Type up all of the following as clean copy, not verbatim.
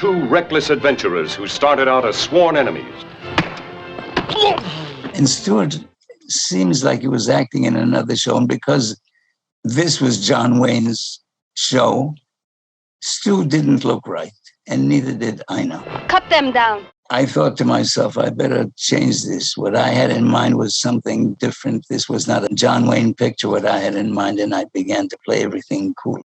two reckless adventurers who started out as sworn enemies. And Stewart seems like he was acting in another show, and because this was John Wayne's show, Stu didn't look right, and neither did Ina. Cut them down. I thought to myself, I better change this. What I had in mind was something different. This was not a John Wayne picture, what I had in mind, and I began to play everything cool.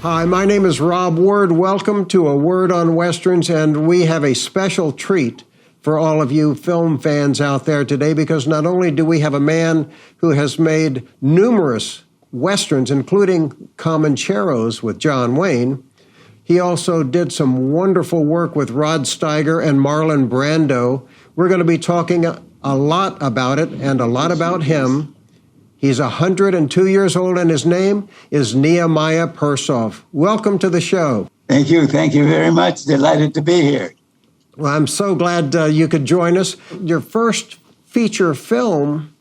Hi, my name is Rob Ward. Welcome to A Word on Westerns, and we have a special treat for all of you film fans out there today, because not only do we have a man who has made numerous Westerns, including Comancheros with John Wayne, he also did some wonderful work with Rod Steiger and Marlon Brando. We're going to be talking a lot about it and a lot about him. He's 102 years old, and his name is Nehemiah Persoff. Welcome to the show. Thank you. Thank you very much. Delighted to be here. Well, I'm so glad you could join us. Your first feature film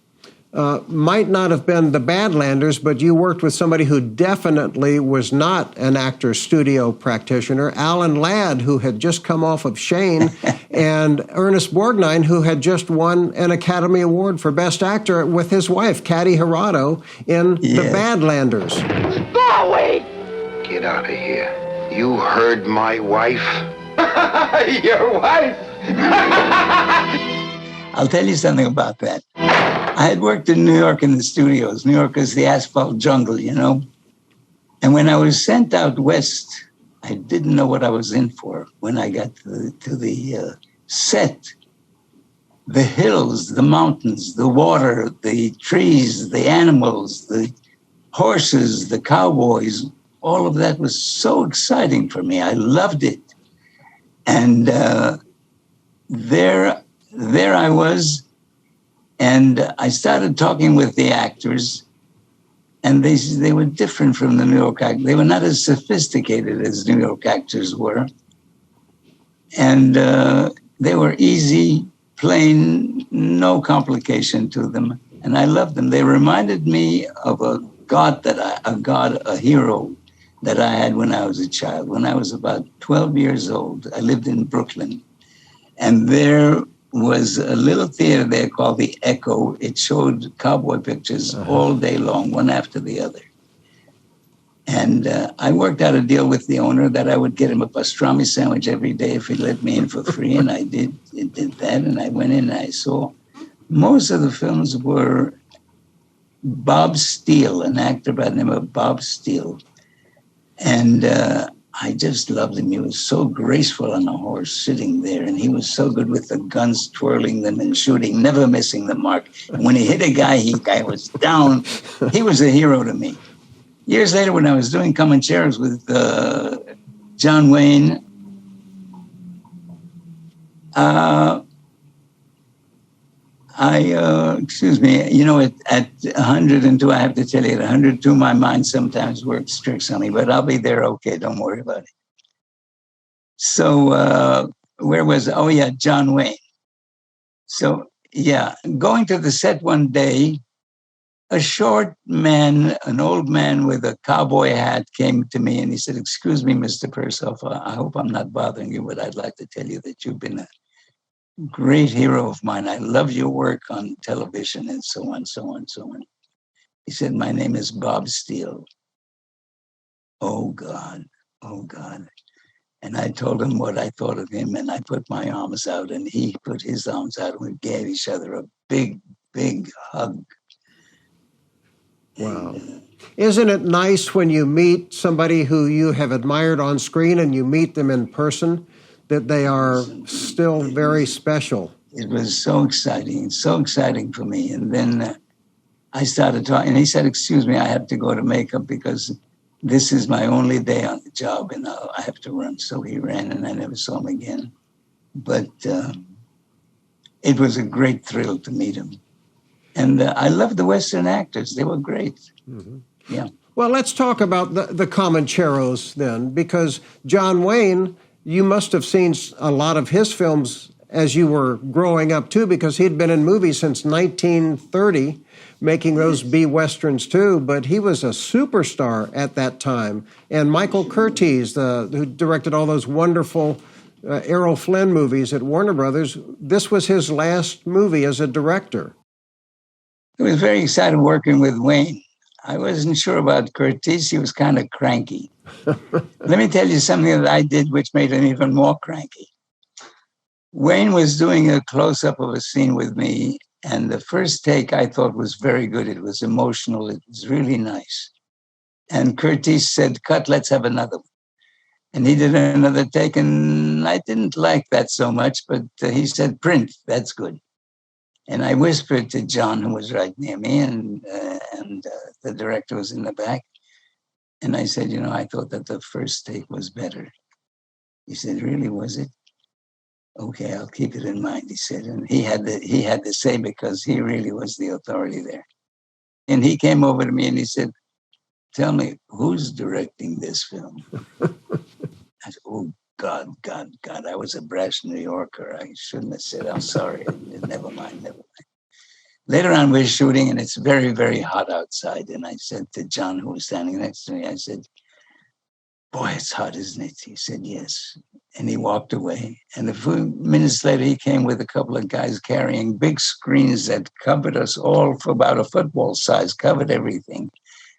might not have been The Badlanders, but you worked with somebody who definitely was not an actor studio practitioner, Alan Ladd, who had just come off of Shane, and Ernest Borgnine, who had just won an Academy Award for Best Actor with his wife, Cathy Hirado, in The Badlanders. Bowie! Get out of here. You heard my wife? Your wife? I'll tell you something about that. I had worked in New York in the studios. New York is the asphalt jungle, you know. And when I was sent out west, I didn't know what I was in for. When I got to the set, the hills, the mountains, the water, the trees, the animals, the horses, the cowboys, all of that was so exciting for me. I loved it. And there I was. And I started talking with the actors, and they were different from the New York actors. They were not as sophisticated as New York actors were. And they were easy, plain, no complication to them. And I loved them. They reminded me of a hero that I had when I was a child. When I was about 12 years old, I lived in Brooklyn. And there was a little theater there called the Echo. It showed cowboy pictures all day long, one after the other. And I worked out a deal with the owner that I would get him a pastrami sandwich every day if he let me in for free. And I did that. And I went in and I saw most of the films were Bob Steele, an actor by the name of Bob Steele. And I just loved him. He was so graceful on a horse sitting there, and he was so good with the guns, twirling them and shooting, never missing the mark. And when he hit a guy, guy was down. He was a hero to me. Years later, when I was doing Comancheros with John Wayne, excuse me, you know, at 102, I have to tell you, at 102, my mind sometimes works tricks on me, but I'll be there okay, don't worry about it. So John Wayne. So, yeah, going to the set one day, a short man, an old man with a cowboy hat came to me and he said, "Excuse me, Mr. Persoff, I hope I'm not bothering you, but I'd like to tell you that you've been a great hero of mine. I love your work on television," and so on, so on, so on. He said, "My name is Bob Steele." Oh, God. Oh, God. And I told him what I thought of him, and I put my arms out, and he put his arms out, and we gave each other a big, big hug. Wow. And, isn't it nice when you meet somebody who you have admired on screen and you meet them in person, that they are still very special? It was so exciting for me. And then I started talking, and he said, "Excuse me, I have to go to makeup because this is my only day on the job, and I have to run." So he ran, and I never saw him again. But it was a great thrill to meet him. And I loved the Western actors. They were great. Mm-hmm. Yeah. Well, let's talk about the Comancheros then, because John Wayne, you must have seen a lot of his films as you were growing up, too, because he'd been in movies since 1930, making those B-Westerns, too, but he was a superstar at that time. And Michael Curtiz, who directed all those wonderful Errol Flynn movies at Warner Brothers, this was his last movie as a director. I was very excited working with Wayne. I wasn't sure about Curtiz. He was kind of cranky. Let me tell you something that I did which made him even more cranky. Wayne was doing a close-up of a scene with me, and the first take I thought was very good. It was emotional. It was really nice. And Curtiz said, "Cut, let's have another one." And he did another take, and I didn't like that so much, but he said, "Print, that's good." And I whispered to John, who was right near me, and the director was in the back. And I said, I thought that the first take was better. He said, "Really, was it?" "Okay, I'll keep it in mind," he said. And he had to say, because he really was the authority there. And he came over to me and he said, "Tell me, who's directing this film?" I said, "Oh, God. I was a brash New Yorker. I shouldn't have said, I'm sorry. Never mind. Later on, we're shooting, and it's very, very hot outside. And I said to John, who was standing next to me, I said, "Boy, it's hot, isn't it?" He said, "Yes." And he walked away. And a few minutes later, he came with a couple of guys carrying big screens that covered us all for about a football size, covered everything,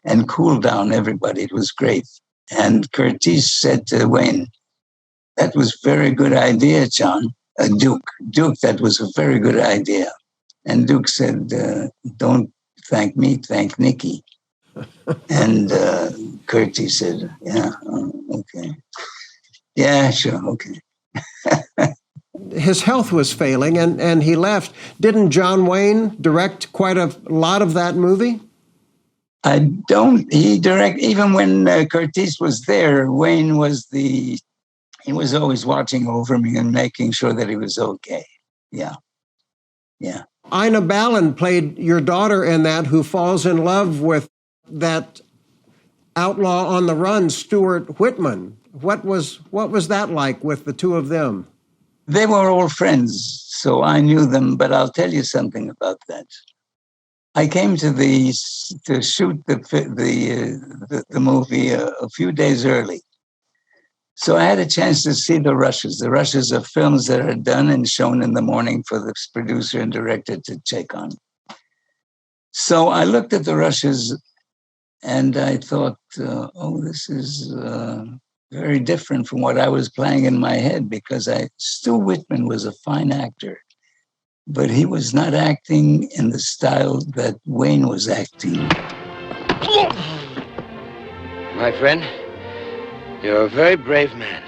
and cooled down everybody. It was great. And Curtiz said to Wayne, "That was a very good idea, John." Duke, that was a very good idea. And Duke said, "Don't thank me, thank Nicky." And Curtiz said, "Yeah, okay. Yeah, sure, okay." His health was failing, and he left. Didn't John Wayne direct quite a lot of that movie? Even when Curtiz was there, Wayne was he was always watching over me and making sure that he was okay. Yeah. Ina Balin played your daughter in that, who falls in love with that outlaw on the run, Stuart Whitman. What was that like with the two of them? They were all friends, so I knew them, but I'll tell you something about that. I came to shoot the movie a few days early. So I had a chance to see the rushes. The rushes are films that are done and shown in the morning for the producer and director to check on. So I looked at the rushes and I thought, this is very different from what I was playing in my head, because Stu Whitman was a fine actor, but he was not acting in the style that Wayne was acting. My friend, you're a very brave man.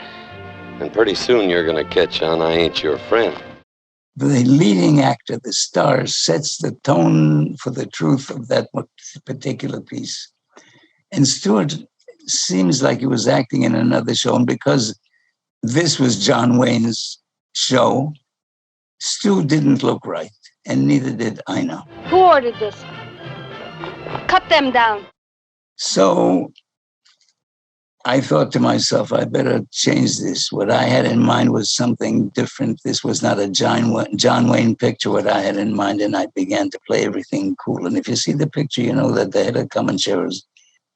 And pretty soon you're going to catch on I ain't your friend. The leading actor, the star, sets the tone for the truth of that particular piece. And Stuart seems like he was acting in another show. And because this was John Wayne's show, Stu didn't look right, and neither did Ina. Who ordered this? Cut them down. So I thought to myself, I better change this. What I had in mind was something different. This was not a John Wayne picture, what I had in mind, and I began to play everything cool. And if you see the picture, you know that the head of Comancheros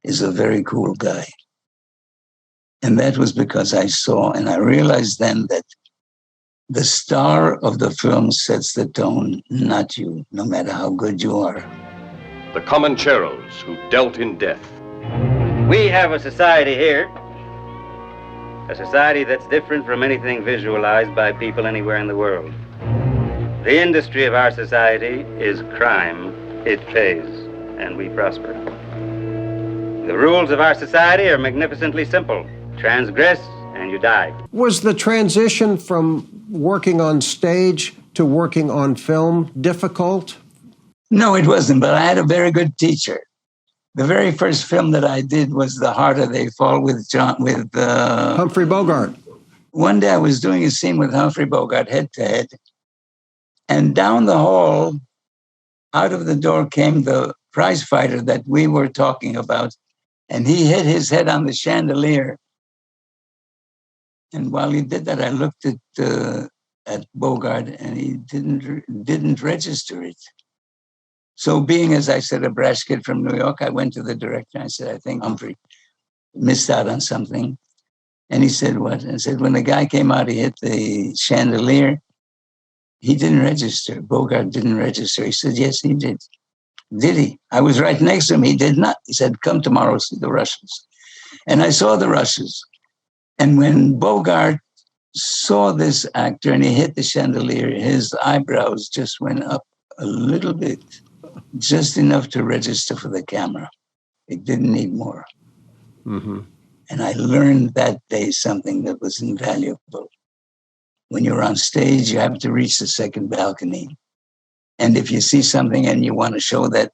is a very cool guy. And that was because I saw, and I realized then that the star of the film sets the tone, not you, no matter how good you are. The Comancheros who dealt in death. We have a society here, a society that's different from anything visualized by people anywhere in the world. The industry of our society is crime. It pays, and we prosper. The rules of our society are magnificently simple. Transgress, and you die. Was the transition from working on stage to working on film difficult? No, it wasn't, but I had a very good teacher. The very first film that I did was The Harder They Fall with Humphrey Bogart. One day I was doing a scene with Humphrey Bogart head to head, and down the hall, out of the door came the prize fighter that we were talking about, and he hit his head on the chandelier. And while he did that, I looked at at Bogart, and he didn't register it. So being, as I said, a brash kid from New York, I went to the director and I said, I think Humphrey missed out on something. And he said, what? And I said, when the guy came out, he hit the chandelier. He didn't register. Bogart didn't register. He said, yes, he did. Did he? I was right next to him. He did not. He said, come tomorrow, see the rushes. And I saw the rushes. And when Bogart saw this actor and he hit the chandelier, his eyebrows just went up a little bit, just enough to register for the camera. It didn't need more. Mm-hmm. And I learned that day something that was invaluable. When you're on stage, you have to reach the second balcony. And if you see something and you want to show that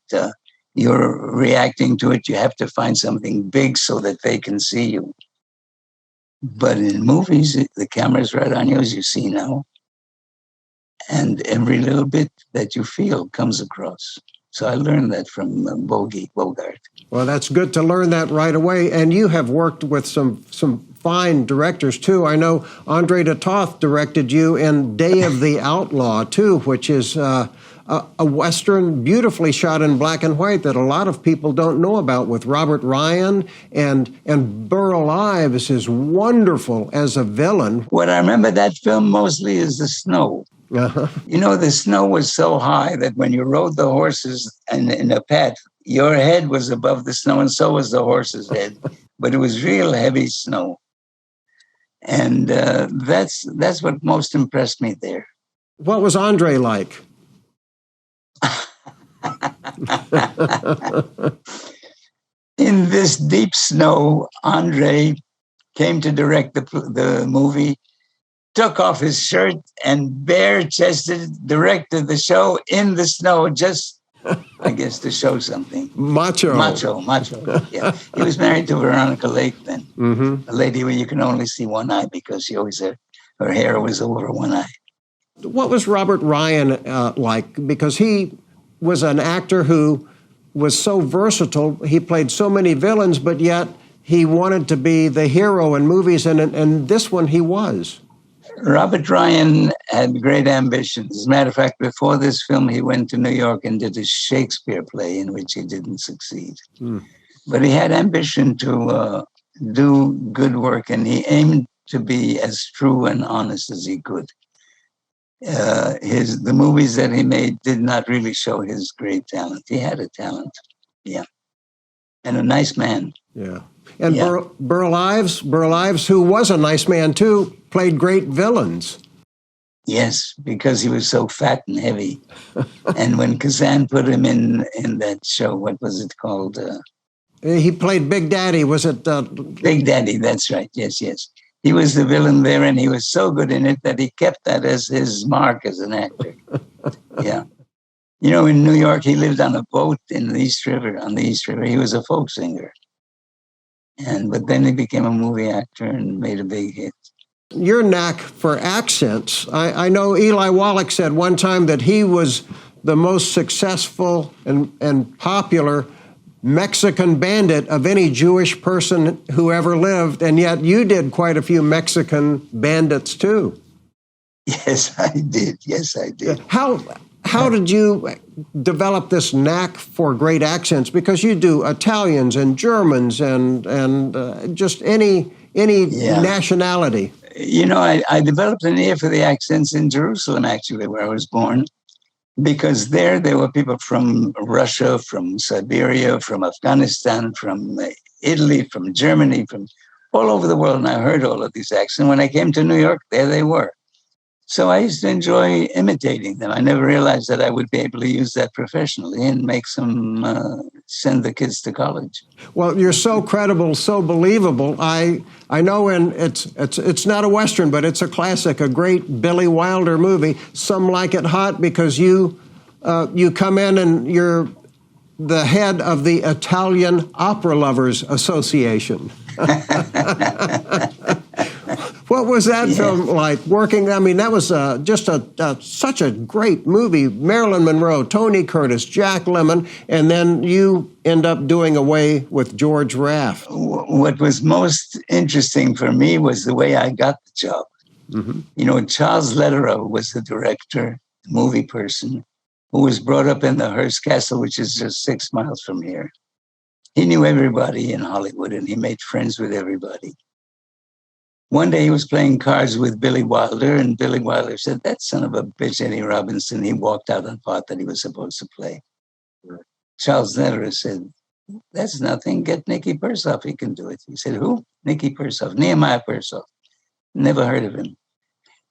you're reacting to it, you have to find something big so that they can see you. But in movies, the camera's right on you, as you see now. And every little bit that you feel comes across. So I learned that from Bogart. Well, that's good to learn that right away. And you have worked with some fine directors, too. I know Andre de Toth directed you in Day of the Outlaw, too, which is a Western beautifully shot in black and white that a lot of people don't know about, with Robert Ryan, and Burl Ives is wonderful as a villain. What I remember that film mostly is the snow. Uh-huh. You know, the snow was so high that when you rode the horses in a path, your head was above the snow, and so was the horse's head. But it was real heavy snow. And that's what most impressed me there. What was Andre like? In this deep snow, Andre came to direct the movie, took off his shirt and bare-chested directed the show in the snow, just, I guess, to show something. Macho. Yeah, he was married to Veronica Lake then, a lady where you can only see one eye because she always had, her hair was over one eye. What was Robert Ryan like? Because he was an actor who was so versatile. He played so many villains, but yet he wanted to be the hero in movies, and this one he was. Robert Ryan had great ambitions. As a matter of fact, before this film, he went to New York and did a Shakespeare play in which he didn't succeed. But he had ambition to do good work, and he aimed to be as true and honest as he could. The movies that he made did not really show his great talent. He had a talent, yeah, and a nice man. Yeah, and yeah. Burl Ives, who was a nice man too, played great villains. Yes, because he was so fat and heavy. And when Kazan put him in that show, what was it called? He played Big Daddy. Was it? Big Daddy. That's right. Yes. He was the villain there, and he was so good in it that he kept that as his mark as an actor. Yeah. You know, in New York, he lived on a boat in the East River, on the East River. He was a folk singer. But then he became a movie actor and made a big hit. Your knack for accents. I know Eli Wallach said one time that he was the most successful and popular Mexican bandit of any Jewish person who ever lived, and yet you did quite a few Mexican bandits too. Yes, I did. How did you develop this knack for great accents? Because you do Italians and Germans and just any nationality. You know, I developed an ear for the accents in Jerusalem, actually, where I was born. Because there were people from Russia, from Siberia, from Afghanistan, from Italy, from Germany, from all over the world. And I heard all of these accents. When I came to New York, there they were. So I used to enjoy imitating them. I never realized that I would be able to use that professionally and make some, send the kids to college. Well, you're so credible, so believable. I know, and it's not a Western, but it's a classic, a great Billy Wilder movie. Some Like It Hot, because you come in and you're the head of the Italian Opera Lovers Association. What was that film like working? I mean, that was just such a great movie. Marilyn Monroe, Tony Curtis, Jack Lemmon, and then you end up doing away with George Raft. What was most interesting for me was the way I got the job. Mm-hmm. You know, Charles Lederer was the director, movie person, who was brought up in the Hearst Castle, which is just 6 miles from here. He knew everybody in Hollywood, and he made friends with everybody. One day he was playing cards with Billy Wilder, and Billy Wilder said, "That son of a bitch, Eddie Robinson." He walked out on the part that he was supposed to play. Charles Lederer said, "That's nothing. Get Nicky Persoff. He can do it." He said, "Who?" "Nicky Persoff. Nehemiah Persoff." Never heard of him.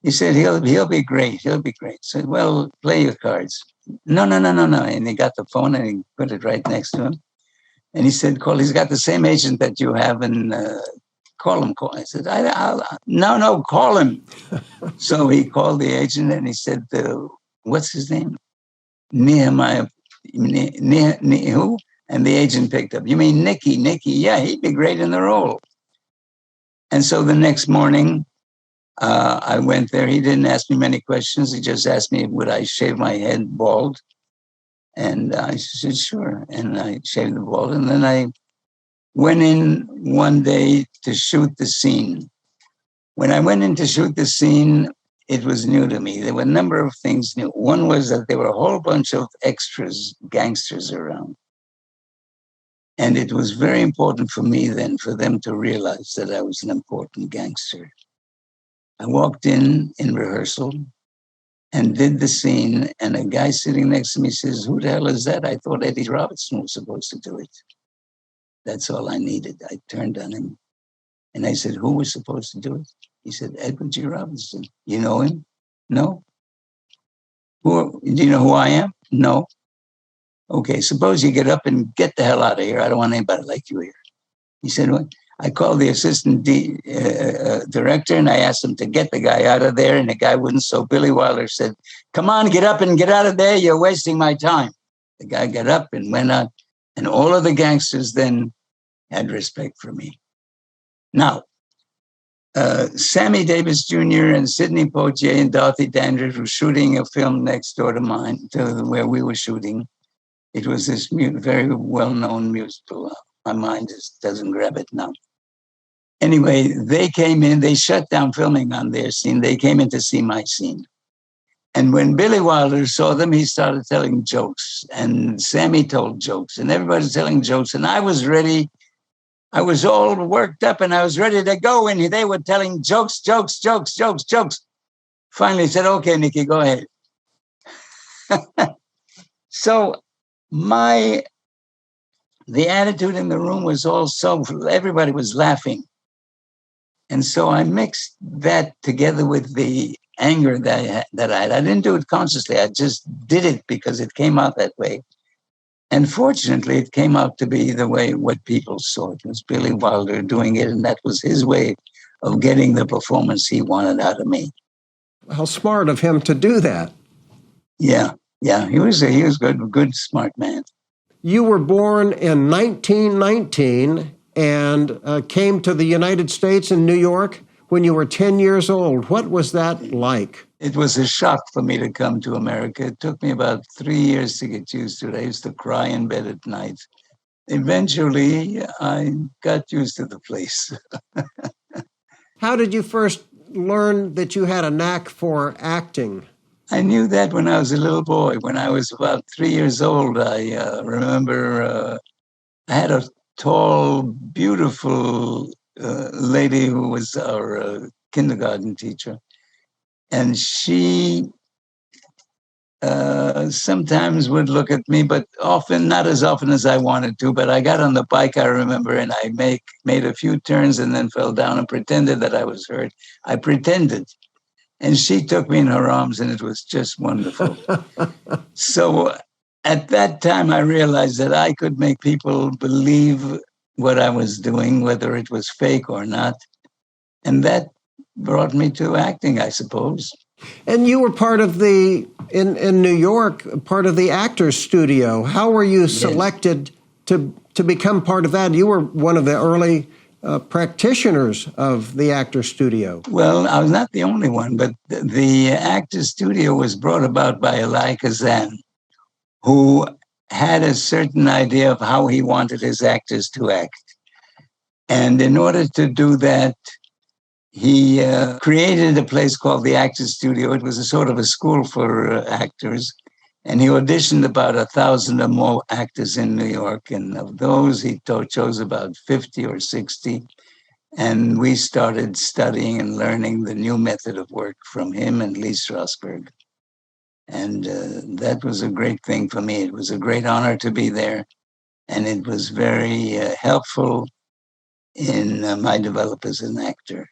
He said, he'll be great. He'll be great. I said, "Well, play your cards." No. And he got the phone and he put it right next to him. And he said, "Call. He's got the same agent that you have, and call him." I said, "No, call him." So he called the agent and he said, "What's his name?" "Nehemiah." Who? And the agent picked up. "You mean Nicky?" "Nicky, yeah, he'd be great in the role." And so the next morning, I went there. He didn't ask me many questions. He just asked me, would I shave my head bald? And I said, sure. And I shaved the bald. And then I went in one day to shoot the scene. When I went in to shoot the scene, it was new to me. There were a number of things new. One was that there were a whole bunch of extras, gangsters around. And it was very important for me then for them to realize that I was an important gangster. I walked in rehearsal and did the scene, and a guy sitting next to me says, "Who the hell is that? I thought Eddie Robinson was supposed to do it." That's all I needed. I turned on him and I said, "Who was supposed to do it?" He said, "Edward G. Robinson." "You know him?" "No." Do you know who I am?" "No." "Okay, suppose you get up and get the hell out of here. I don't want anybody like you here." He said, "What?" I called the assistant director and I asked him to get the guy out of there, and the guy wouldn't. So Billy Wilder said, "Come on, get up and get out of there. You're wasting my time." The guy got up and went out, and all of the gangsters then had respect for me. Now, Sammy Davis Jr. and Sidney Poitier and Dorothy Dandridge were shooting a film next door to mine, to where we were shooting. It was this very well-known musical. My mind just doesn't grab it now. Anyway, they came in, they shut down filming on their scene. They came in to see my scene. And when Billy Wilder saw them, he started telling jokes. And Sammy told jokes. And everybody was telling jokes. And I was ready. I was all worked up and I was ready to go. And they were telling jokes. Finally, he said, "Okay, Nicky, go ahead." So the attitude in the room was also, everybody was laughing. And so I mixed that together with the anger that I had. I didn't do it consciously. I just did it because it came out that way. And fortunately, it came out to be the way what people saw. It was Billy Wilder doing it, and that was his way of getting the performance he wanted out of me. How smart of him to do that. Yeah. He was good, smart man. You were born in 1919 and came to the United States in New York when you were 10 years old. What was that like? It was a shock for me to come to America. It took me about 3 years to get used to it. I used to cry in bed at night. Eventually, I got used to the place. How did you first learn that you had a knack for acting? I knew that when I was a little boy. When I was about 3 years old, I remember I had a tall, beautiful lady who was our kindergarten teacher. And she sometimes would look at me, but often, not as often as I wanted to. But I got on the bike, I remember, and I made a few turns and then fell down and pretended that I was hurt. I pretended. And she took me in her arms, and it was just wonderful. So at that time, I realized that I could make people believe what I was doing, whether it was fake or not. And that brought me to acting, I suppose. And you were part of in New York, part of the Actors Studio. How were you selected to become part of that? You were one of the early practitioners of the Actors Studio. Well, I was not the only one, but the Actors Studio was brought about by Elia Kazan, who had a certain idea of how he wanted his actors to act. And in order to do that, he created a place called the Actors Studio. It was a sort of a school for actors. And he auditioned about 1,000 or more actors in New York. And of those, he chose about 50 or 60. And we started studying and learning the new method of work from him and Lee Strasberg. And that was a great thing for me. It was a great honor to be there. And it was very helpful in my development as an actor.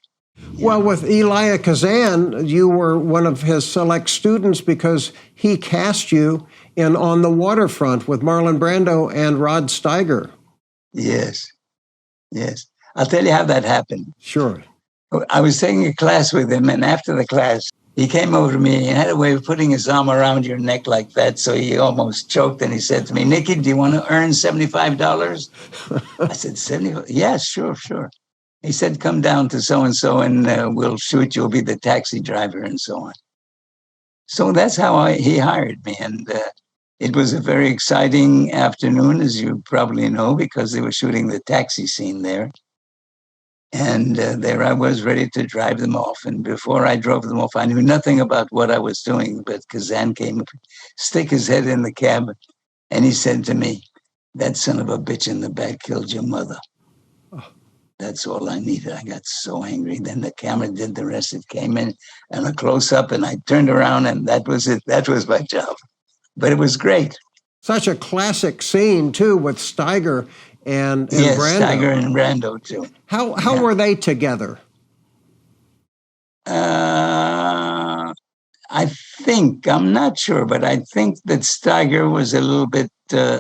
Well, with Elia Kazan, you were one of his select students because he cast you in On the Waterfront with Marlon Brando and Rod Steiger. Yes, yes. I'll tell you how that happened. Sure. I was taking a class with him, and after the class, he came over to me and he had a way of putting his arm around your neck like that, so he almost choked, and he said to me, "Nicky, do you want to earn $75? I said, 75? Yes, sure. He said, "Come down to so-and-so and we'll shoot you. You'll be the taxi driver," and so on. So that's how he hired me. And it was a very exciting afternoon, as you probably know, because they were shooting the taxi scene there. And there I was ready to drive them off. And before I drove them off, I knew nothing about what I was doing. But Kazan came, stick his head in the cab, and he said to me, "That son of a bitch in the back killed your mother." That's all I needed. I got so angry. Then the camera did the rest. It came in and a close-up, and I turned around, and that was it. That was my job. But it was great. Such a classic scene, too, with Steiger and yes, Brando. Steiger and Brando, too. How were they together? I think, I'm not sure, but I think that Steiger was a little bit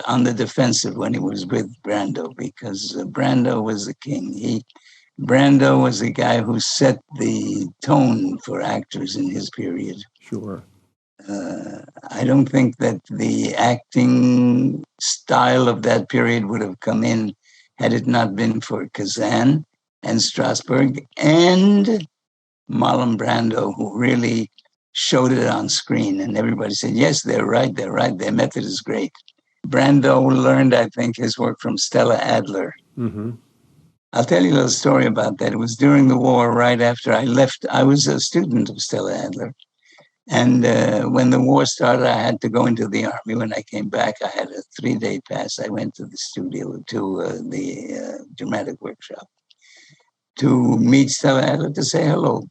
on the defensive when he was with Brando, because Brando was the king. Brando was the guy who set the tone for actors in his period. Sure. I don't think that the acting style of that period would have come in had it not been for Kazan and Strasberg and Marlon Brando, who really showed it on screen. And everybody said, yes, they're right. Their method is great. Brando learned, I think, his work from Stella Adler. Mm-hmm. I'll tell you a little story about that. It was during the war, right after I left. I was a student of Stella Adler. And when the war started, I had to go into the army. When I came back, I had a 3-day pass. I went to the studio, to the dramatic workshop, to meet Stella Adler, to say hello.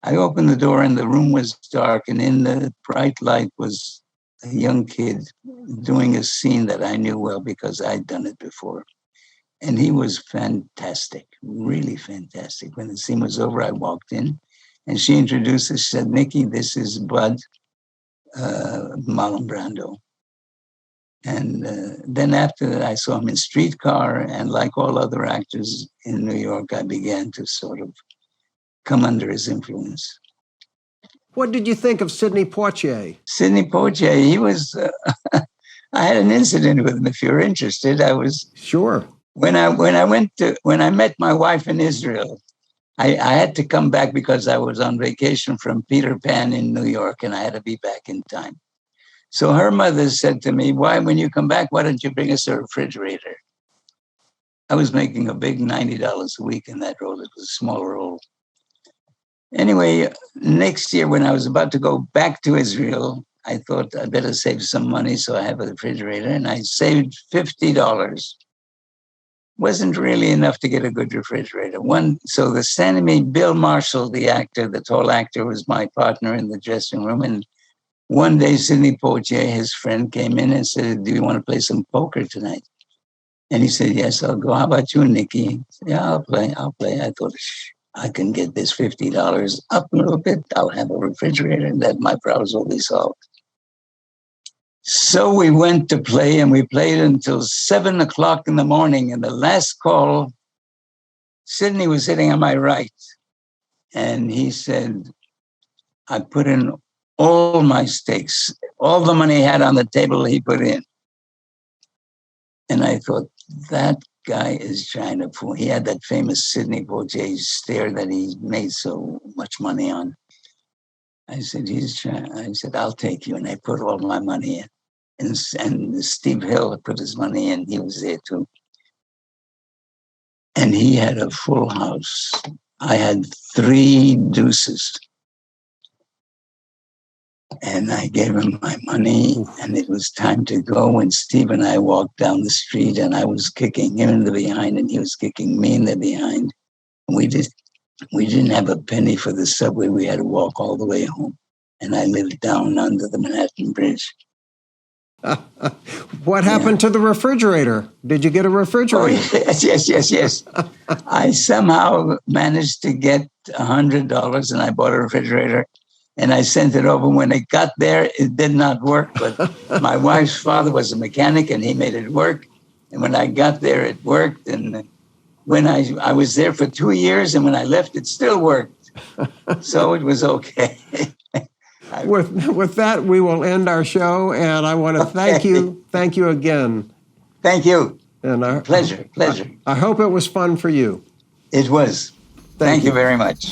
I opened the door and the room was dark, and in the bright light was a young kid doing a scene that I knew well because I'd done it before. And he was fantastic, really fantastic. When the scene was over, I walked in and she introduced us. She said, "Nicky, this is Bud, Marlon Brando." And then after that, I saw him in Streetcar, and like all other actors in New York, I began to sort of come under his influence. What did you think of Sidney Poitier? Sidney Poitier, he was, I had an incident with him, if you're interested. I was... Sure. When I met my wife in Israel, I had to come back because I was on vacation from Peter Pan in New York, and I had to be back in time. So her mother said to me, when you come back, why don't you bring us a refrigerator? I was making a big $90 a week in that role. It was a small role. Anyway, next year when I was about to go back to Israel, I thought I better save some money, so I have a refrigerator, and I saved $50. Wasn't really enough to get a good refrigerator. So the standing me, Bill Marshall, the actor, the tall actor, was my partner in the dressing room. And one day, Sidney Poitier, his friend, came in and said, "Do you want to play some poker tonight?" And he said, "Yes, I'll go. How about you, Nicky?" I said, "Yeah, I'll play. I thought, I can get this $50 up a little bit. I'll have a refrigerator, and that my problems will be solved." So we went to play, and we played until 7 o'clock in the morning. And the last call, Sidney was sitting on my right. And he said, "I put in all my stakes. All the money he had on the table, he put in." And I thought, that guy is trying to fool. He had that famous Sidney Poitier stare that he made so much money on. I said, "I'll take you." And I put all my money in. And Steve Hill put his money in. He was there too. And he had a full house. I had 3 deuces. And I gave him my money, and it was time to go. And Steve and I walked down the street, and I was kicking him in the behind, and he was kicking me in the behind. And we didn't have a penny for the subway. We had to walk all the way home. And I lived down under the Manhattan Bridge. What happened to the refrigerator? Did you get a refrigerator? Oh, yes. I somehow managed to get $100, and I bought a refrigerator. And I sent it over. When it got there, it did not work. But my wife's father was a mechanic, and he made it work. And when I got there, it worked. And when I was there for 2 years, and when I left, it still worked. So it was okay. With that, we will end our show. And I want to thank you. Thank you again. Thank you. And pleasure. I hope it was fun for you. It was. Thank you very much.